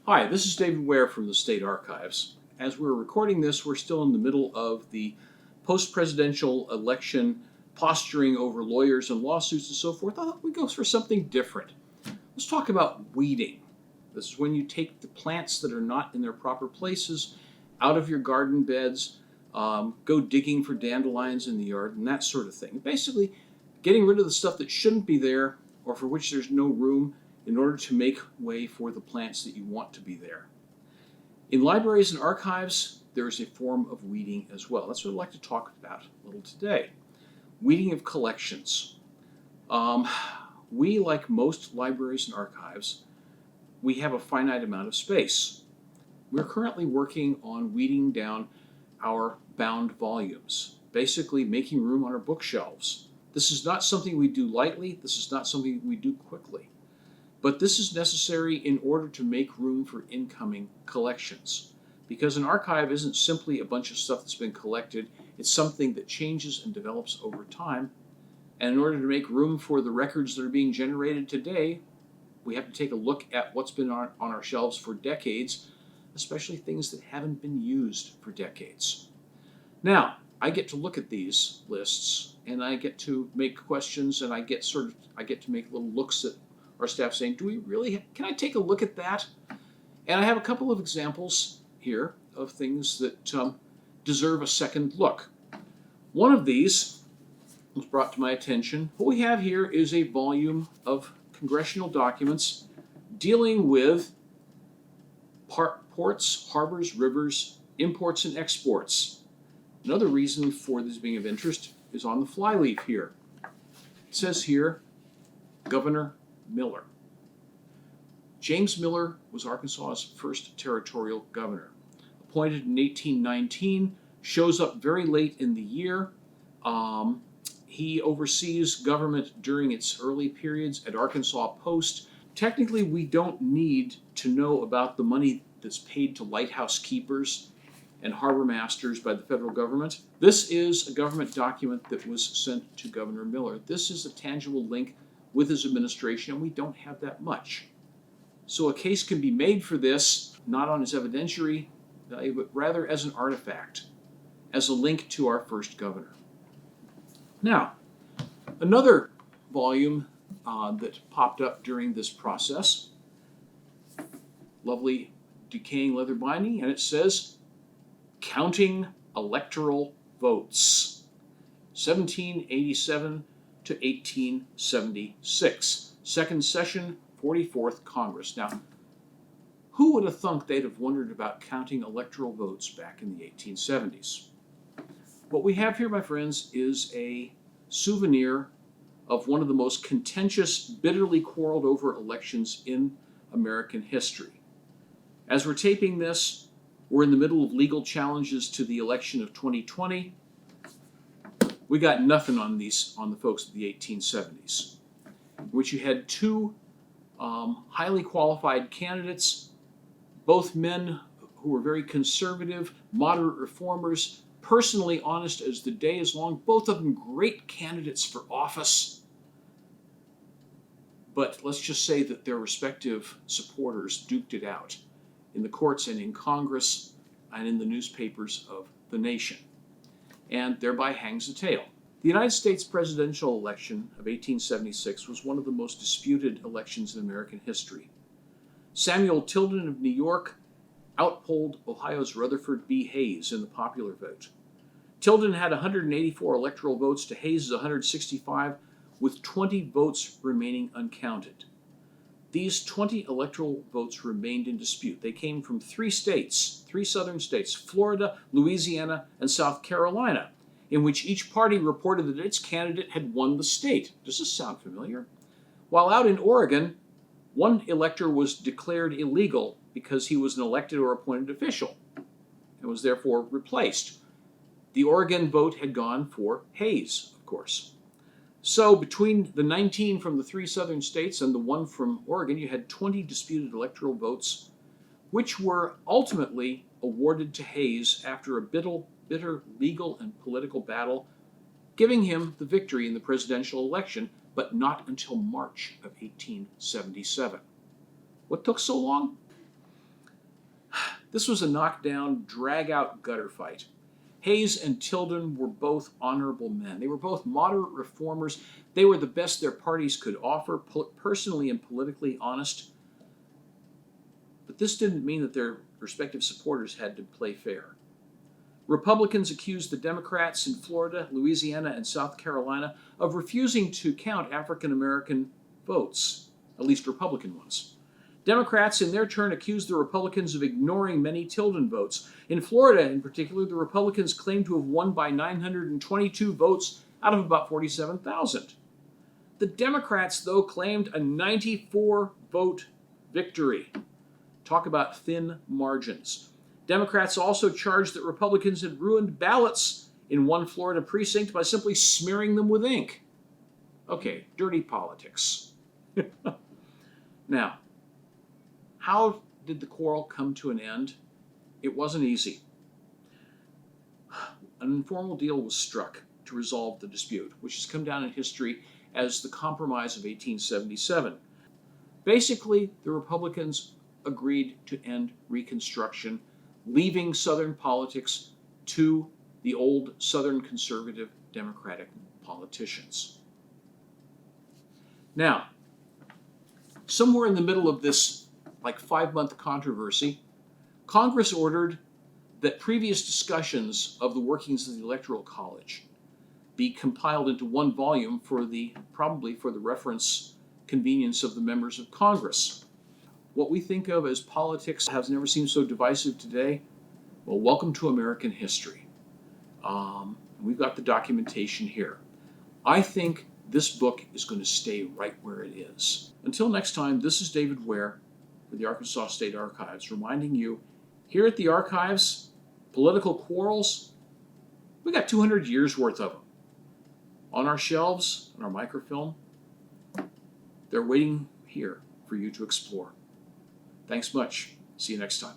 Hi, this is David Ware from the State Archives. As we're recording this, we're still in the middle of the post-presidential election posturing over lawyers and lawsuits and so forth. I thought we'd go for something different. Let's talk about weeding. This is when you take the plants that are not in their proper places out of your garden beds, go digging for dandelions in the yard, and that sort of thing. Basically, getting rid of the stuff that shouldn't be there or for which there's no room in order to make way for the plants that you want to be there. In libraries and archives, there is a form of weeding as well. That's what I'd like to talk about a little today. Weeding of collections. We, like most libraries and archives, we have a finite amount of space. We're currently working on weeding down our bound volumes, basically making room on our bookshelves. This is not something we do lightly. This is not something we do quickly. But this is necessary in order to make room for incoming collections. Because an archive isn't simply a bunch of stuff that's been collected, it's something that changes and develops over time. And in order to make room for the records that are being generated today, we have to take a look at what's been on our shelves for decades, especially things that haven't been used for decades. Now, I get to look at these lists and I get to make questions, and I get to make little looks at our staff saying, do we really, can I take a look at that? And I have a couple of examples here of things that deserve a second look. One of these was brought to my attention. What we have here is a volume of congressional documents dealing with ports, harbors, rivers, imports and exports. Another reason for this being of interest is on the flyleaf here. It says here, Governor Miller. James Miller was Arkansas's first territorial governor. Appointed in 1819, shows up very late in the year. He oversees government during its early periods at Arkansas Post. Technically, we don't need to know about the money that's paid to lighthouse keepers and harbor masters by the federal government. This is a government document that was sent to Governor Miller. This is a tangible link with his administration, and we don't have that much. So a case can be made for this, not on his evidentiary value, but rather as an artifact, as a link to our first governor. Now, another volume that popped up during this process, lovely decaying leather binding, and it says, Counting Electoral Votes, 1787 to 1876, second session, 44th Congress. Now, who would have thunk they'd have wondered about counting electoral votes back in the 1870s? What we have here, my friends, is a souvenir of one of the most contentious, bitterly quarreled over elections in American history. As we're taping this, we're in the middle of legal challenges to the election of 2020. We got nothing on the folks of the 1870s, in which you had two highly qualified candidates, both men who were very conservative, moderate reformers, personally honest as the day is long, both of them great candidates for office. But let's just say that their respective supporters duked it out in the courts and in Congress and in the newspapers of the nation, and thereby hangs the tale. The United States presidential election of 1876 was one of the most disputed elections in American history. Samuel Tilden of New York outpolled Ohio's Rutherford B. Hayes in the popular vote. Tilden had 184 electoral votes to Hayes' 165, with 20 votes remaining uncounted. These 20 electoral votes remained in dispute. They came from three southern states, Florida, Louisiana, and South Carolina, in which each party reported that its candidate had won the state. Does this sound familiar? While out in Oregon, one elector was declared illegal because he was an elected or appointed official and was therefore replaced. The Oregon vote had gone for Hayes, of course. So between the 19 from the three southern states and the one from Oregon, you had 20 disputed electoral votes, which were ultimately awarded to Hayes after a bitter legal and political battle, giving him the victory in the presidential election, but not until March of 1877. What took so long? This was a knockdown, drag-out gutter fight. Hayes and Tilden were both honorable men. They were both moderate reformers. They were the best their parties could offer, personally and politically honest. But this didn't mean that their respective supporters had to play fair. Republicans accused the Democrats in Florida, Louisiana, and South Carolina of refusing to count African American votes, at least Republican ones. Democrats, in their turn, accused the Republicans of ignoring many Tilden votes. In Florida, in particular, the Republicans claimed to have won by 922 votes out of about 47,000. The Democrats, though, claimed a 94-vote victory. Talk about thin margins. Democrats also charged that Republicans had ruined ballots in one Florida precinct by simply smearing them with ink. Okay, dirty politics. Now, how did the quarrel come to an end? It wasn't easy. An informal deal was struck to resolve the dispute, which has come down in history as the Compromise of 1877. Basically, the Republicans agreed to end Reconstruction, leaving Southern politics to the old Southern conservative Democratic politicians. Now, somewhere in the middle of this 5-month controversy, Congress ordered that previous discussions of the workings of the Electoral College be compiled into one volume probably for the reference convenience of the members of Congress. What we think of as politics has never seemed so divisive today. Well, welcome to American history. We've got the documentation here. I think this book is going to stay right where it is. Until next time, this is David Ware for the Arkansas State Archives, reminding you, here at the Archives, political quarrels, we got 200 years worth of them. On our shelves, on our microfilm, they're waiting here for you to explore. Thanks much. See you next time.